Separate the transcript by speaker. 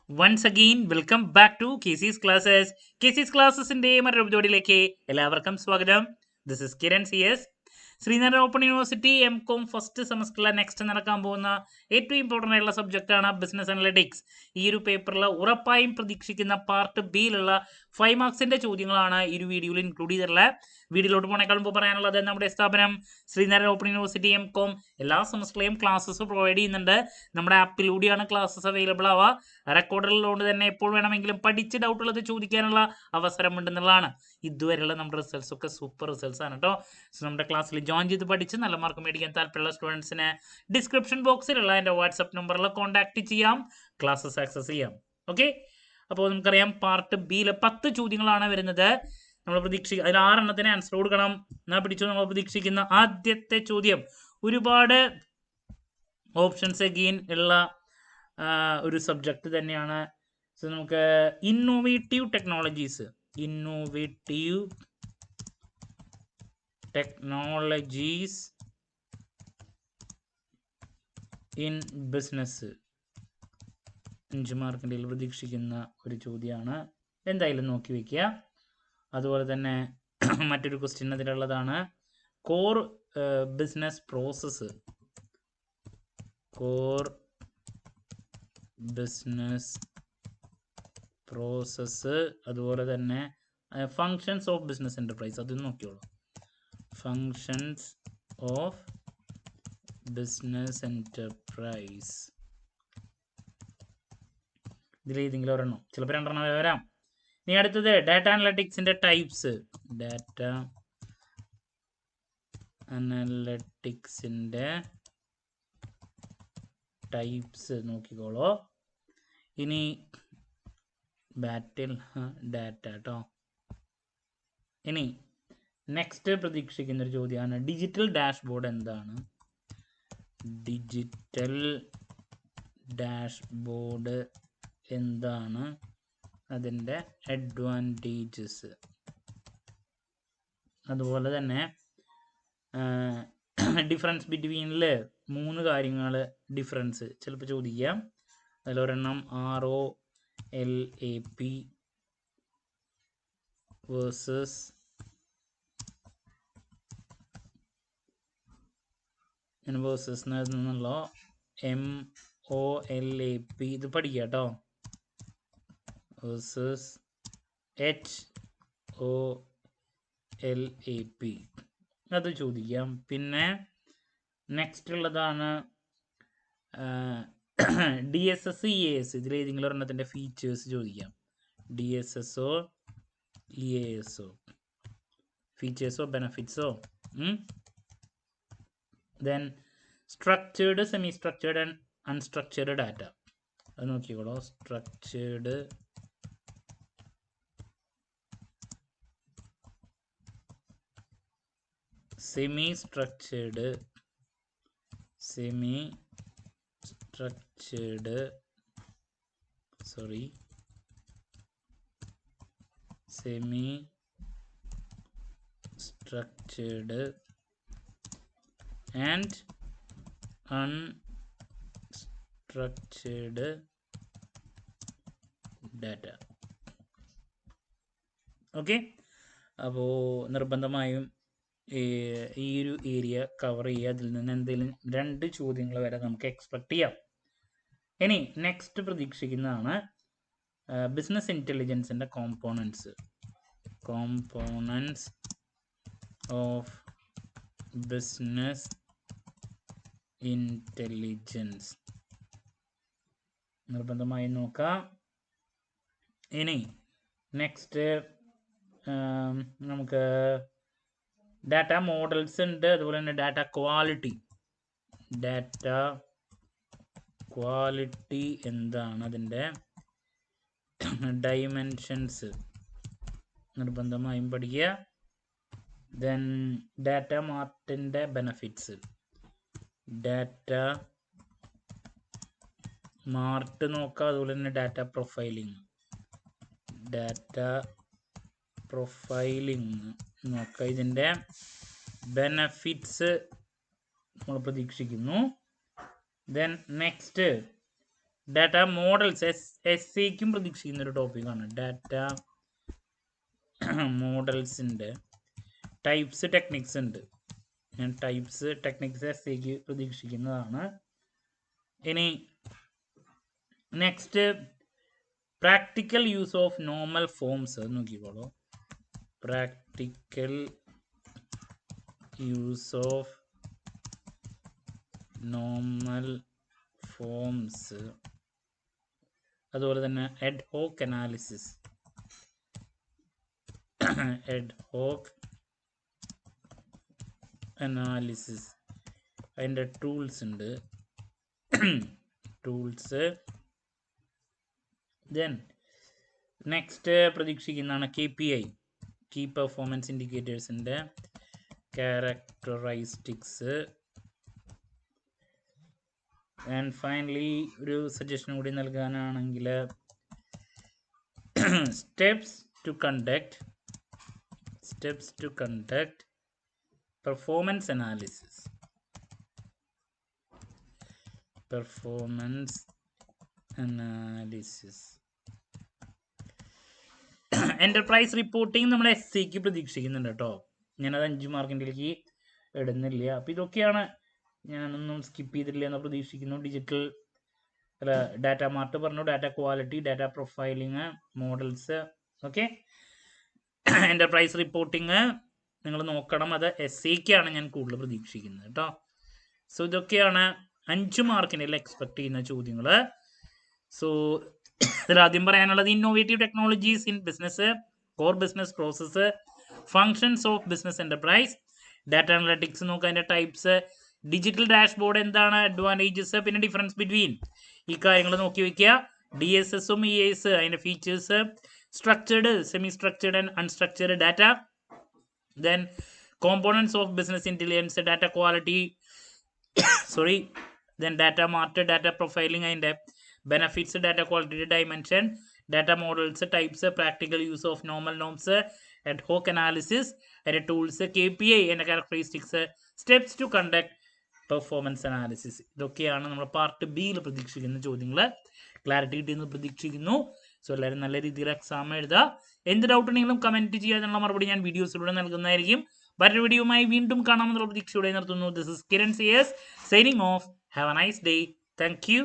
Speaker 1: Once again, welcome back to KC's Classes. KC's Classesന്റെ മറ്റൊരു എപ്പിസോഡിലേക്ക് എല്ലാവർക്കും സ്വാഗതം. This is Kiran CS. Sreenarayana open university M.Com first സെമസ്റ്ററിലെ next നടക്കാൻ പോകുന്ന ഏറ്റവും ഇമ്പോർട്ടൻ്റ് ആയിട്ടുള്ള സബ്ജക്റ്റാണ് ബിസിനസ് അനലിറ്റിക്സ്. ഈ ഒരു പേപ്പറിൽ ഉറപ്പായും പ്രതീക്ഷിക്കുന്ന പാർട്ട് ബിയിലുള്ള 5 മാർക്സിന്റെ ചോദ്യങ്ങളാണ് ഈ ഒരു വീഡിയോയിൽ ഇൻക്ലൂഡ് ചെയ്തിട്ടുള്ളത്. വീഡിയോയിലോട്ട് പോണേക്കാൾ മുമ്പ് പറയാനുള്ളത് നമ്മുടെ സ്ഥാപനം ശ്രീനാരായണ ഓപ്പൺ യൂണിവേഴ്സിറ്റി M.Com എല്ലാ സെമസ്റ്ററിലെയും ക്ലാസ്സസ് പ്രൊവൈഡ് ചെയ്യുന്നുണ്ട്. നമ്മുടെ ആപ്പിലൂടെയാണ് ക്ലാസ്സസ് അവൈലബിൾ ആവുക. റെക്കോർഡിലുള്ളതുകൊണ്ട് തന്നെ എപ്പോൾ വേണമെങ്കിലും പഠിച്ച് ഡൗട്ട് ഉള്ളത് ചോദിക്കാനുള്ള അവസരം ഉണ്ടെന്നുള്ളതാണ്. ഇതുവരെയുള്ള നമ്മുടെ റിസൾട്ട്സ് ഒക്കെ സൂപ്പർ റിസൾട്ട്സ് ആണ് കേട്ടോ. സോ നമ്മുടെ ക്ലാസ്സിൽ ജോയിൻ ചെയ്ത് പഠിച്ച് നല്ല മാർക്ക് മേടിക്കാൻ താല്പര്യമുള്ള സ്റ്റുഡൻസിന് ഡിസ്ക്രിപ്ഷൻ ബോക്സിലുള്ള എൻ്റെ വാട്സപ്പ് നമ്പറിൽ കോൺടാക്ട് ചെയ്യാം, ക്ലാസ്സസ് ആക്സസ് ചെയ്യാം. ഓക്കെ, അപ്പോൾ നമുക്കറിയാം പാർട്ട് ബിയിൽ 10 ചോദ്യങ്ങളാണ് വരുന്നത്. നമ്മൾ പ്രതീക്ഷിക്കുക അതിൽ 6 എണ്ണത്തിന് ആൻസർ കൊടുക്കണം. എന്നാൽ പിടിച്ചു. നമ്മൾ പ്രതീക്ഷിക്കുന്ന ആദ്യത്തെ ചോദ്യം ഒരുപാട് ഓപ്ഷൻസ് അഗെയിൻ ഉള്ള ഒരു സബ്ജക്റ്റ് തന്നെയാണ്. സോ നമുക്ക് ഇന്നോവേറ്റീവ് ടെക്നോളജീസ് ഇൻ ബിസിനസ് 5 മാർക്കിൻ്റെ പ്രതീക്ഷിക്കുന്ന ഒരു ചോദ്യമാണ്. എന്തായാലും നോക്കി വയ്ക്കുക. അതുപോലെ തന്നെ മറ്റൊരു ക്വസ്റ്റ്യൻ അതിലുള്ളതാണ് കോർ ബിസിനസ് പ്രോസസ്സ് അതുപോലെ തന്നെ ഫങ്ഷൻസ് ഓഫ് ബിസിനസ് എൻ്റർപ്രൈസ്, അത് നോക്കിയോളൂ. ഫങ്ഷൻസ് ഓഫ് ബിസിനസ് എൻ്റർപ്രൈസ് ഇതിലേതെങ്കിലും ഒരെണ്ണം, ചിലപ്പോൾ 2 എണ്ണം വരാം. ഇനി അടുത്തത് ഡാറ്റ അനലറ്റിക്സിൻ്റെ ടൈപ്സ്. ഡാറ്റ അനലറ്റിക്സിൻ്റെ ടൈപ്സ് നോക്കിക്കോളൂ. ഇനി ബാറ്റിൽ ഡാറ്റ കേട്ടോ. ഇനി നെക്സ്റ്റ് പ്രതീക്ഷിക്കുന്ന ഒരു ചോദ്യമാണ് ഡിജിറ്റൽ ഡാഷ്ബോർഡ് എന്താണ്? ഡിജിറ്റൽ ഡാഷ്ബോർഡ് എന്താണ്? അതിൻ്റെ അഡ്വാൻറ്റേജസ്. അതുപോലെ തന്നെ ഡിഫറൻസ് ബിറ്റ്വീനിൽ 3 കാര്യങ്ങൾ ഡിഫറൻസ് ചിലപ്പോൾ ചോദിക്കാം. അതിലൊരെണ്ണം ROLAP വേഴ്സസ് നിന്നുള്ള MOLAP, ഇത് പഠിക്കുക കേട്ടോ. വേഴ്സസ് HOLAP, അത് ചോദിക്കാം. പിന്നെ നെക്സ്റ്റ് ഉള്ളതാണ് DSS EAS, ഇതിലേതെങ്കിലും ഒരെണ്ണത്തിൻ്റെ ഫീച്ചേഴ്സ് ചോദിക്കാം. DSSO EASO, ഫീച്ചേഴ്സോ ബെനഫിറ്റ്സോ. Then structured, semi structured and unstructured data, അത് നോക്കിക്കോളൂ. Structured, semi structured and unstructured data. Okay, അപ്പോൾ നിർബന്ധമായും ഈ ഒരു ഏരിയ കവർ ചെയ്യുക. അതിൽ നിന്ന് എന്തെങ്കിലും 2 ചോദ്യങ്ങൾ വരെ നമുക്ക് എക്സ്പെക്ട് ചെയ്യാം. ഇനി നെക്സ്റ്റ് പ്രതീക്ഷിക്കുന്നതാണ് ബിസിനസ് ഇൻ്റലിജൻസിൻ്റെ കോമ്പോണൻസ് ഓഫ് ബിസിനസ് ഇൻ്റലിജൻസ്, നിർബന്ധമായും നോക്കാം. ഇനി നെക്സ്റ്റ് നമുക്ക് ഡാറ്റ മോഡൽസ് ഉണ്ട്. അതുപോലെ തന്നെ ഡാറ്റ ക്വാളിറ്റി എന്താണ്? അതിൻ്റെ ഡൈമെൻഷൻസ് നിർബന്ധമായും പഠിക്കുക. ദെൻ ഡാറ്റ മാർട്ടിൻ്റെ ബെനഫിറ്റ്സ്, ഡാറ്റ മാർട്ട് നോക്കുക. അതുപോലെ തന്നെ ഡാറ്റ പ്രൊഫൈലിംഗ് നോക്കുക. ഇതിൻ്റെ ബെനഫിറ്റ്സ് നമ്മൾ പ്രതീക്ഷിക്കുന്നു. Then next data models S പ്രതീക്ഷിക്കുന്ന ഒരു ടോപ്പിക്കാണ്. ഡാറ്റ മോഡൽസിൻ്റെ ടൈപ്സ് ടെക്നിക്സ് ഉണ്ട്. ഞാൻ ടൈപ്സ് ടെക്നിക്സ് എസ് പ്രതീക്ഷിക്കുന്നതാണ്. ഇനി next practical use of normal forms നോക്കിക്കോളൂ. Practical use of normal forms, അതുപോലെ തന്നെ ad hoc analysis. Ad hoc analysis അതിൻ്റെ ടൂൾസ് ഉണ്ട്. ടൂൾസ് ദെൻ നെക്സ്റ്റ് പ്രതീക്ഷിക്കുന്നതാണ് KPI, കീ പെർഫോമൻസ് ഇൻഡിക്കേറ്റേഴ്സിൻ്റെ ക്യാരക്ടറിസ്റ്റിക്സ്. ആൻഡ് ഫൈനലി ഒരു സജഷൻ കൂടി നൽകാനാണെങ്കിൽ steps to conduct performance analysis. Enterprise reporting നമ്മൾ SC പ്രതീക്ഷിക്കുന്നുണ്ട് കേട്ടോ. ഞാനത് 5 മാർക്കിൻ്റെലേക്ക് ഇടുന്നില്ല. അപ്പോൾ ഇതൊക്കെയാണ്, ഞാനൊന്നും സ്കിപ്പ് ചെയ്തിട്ടില്ല എന്ന് പ്രതീക്ഷിക്കുന്നു. ഡിജിറ്റൽ ഡാറ്റ മാർട്ട് പറഞ്ഞു, data quality, data profiling, models. Okay, enterprise reporting നിങ്ങൾ നോക്കണം. അത് SCക്കാണ് ഞാൻ കൂടുതൽ പ്രതീക്ഷിക്കുന്നത് കേട്ടോ. സോ ഇതൊക്കെയാണ് 5 മാർക്കിനെല്ലാം എക്സ്പെക്ട് ചെയ്യുന്ന ചോദ്യങ്ങൾ. സോ ഇതിലാദ്യം പറയാനുള്ളത് innovative technologies in business, core business process, functions of business enterprise, data analytics നോക്കുക, അതിൻ്റെ ടൈപ്സ്, ഡിജിറ്റൽ ഡാഷ്ബോർഡ് എന്താണ്, അഡ്വാൻറ്റേജസ്, പിന്നെ ഡിഫറൻസ് ബിറ്റ്വീൻ ഈ കാര്യങ്ങൾ നോക്കി വയ്ക്കുക. DSSും EAS അതിൻ്റെ features, structured, semi structured and unstructured data, then components of business intelligence, data quality, then data mart, data profiling അതിൻ്റെ benefits, data quality dimension, data models, types, practical use of normal norms, ad hoc analysis, അതിൻ്റെ tools, KPI അതിൻ്റെ characteristics, steps to conduct performance analysis. ഇതൊക്കെയാണ് നമ്മൾ part ബിയിൽ പ്രതീക്ഷിക്കുന്ന ചോദ്യങ്ങൾ. Clarity കിട്ടിയെന്ന് പ്രതീക്ഷിക്കുന്നു. സോ എല്ലാവരും നല്ല രീതിയിൽ എക്സാം എഴുതുക. എന്ത് ഡൗട്ട് ഉണ്ടെങ്കിലും കമൻറ്റ് ചെയ്യുക. അതിനുള്ള മറുപടി ഞാൻ വീഡിയോസിലൂടെ നൽകുന്നതായിരിക്കും. മറ്റൊരു വീഡിയോയുമായി വീണ്ടും കാണാമെന്നുള്ള പ്രതീക്ഷയോടെ നിർത്തുന്നു. This is Kiran CS signing off. Have a nice day. Thank U.